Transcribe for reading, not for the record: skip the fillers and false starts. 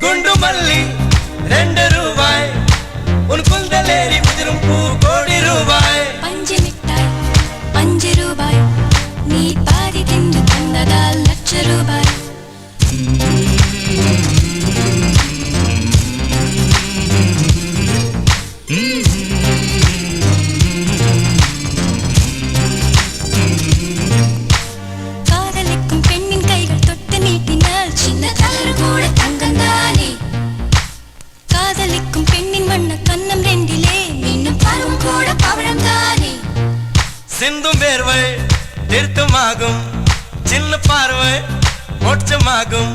குண்டு மல்லி 2 ரூபாய் உன் குந்தலேறி உதிரும் பூ கோடி ரூபாய் பஞ்சு மிட்டாய் 5 ரூபாய் நீ பாதி தின்று தந்ததால் லட்ச ரூபாய் காதலிக்கும் பெண்ணின் கைகள் தொட்டு நீட்டினால் சின்ன தவறு கூட தங்கந்தானே காதலிக்கும் பெண்ணின் வண்ண கண்ணம் ரெண்டிலே இன்னும் பருவம் கூட பவழம் தானே சிந்தும் வேர்வை திருத்தமாகும் சின்ன பார்வை மோட்சமாகும்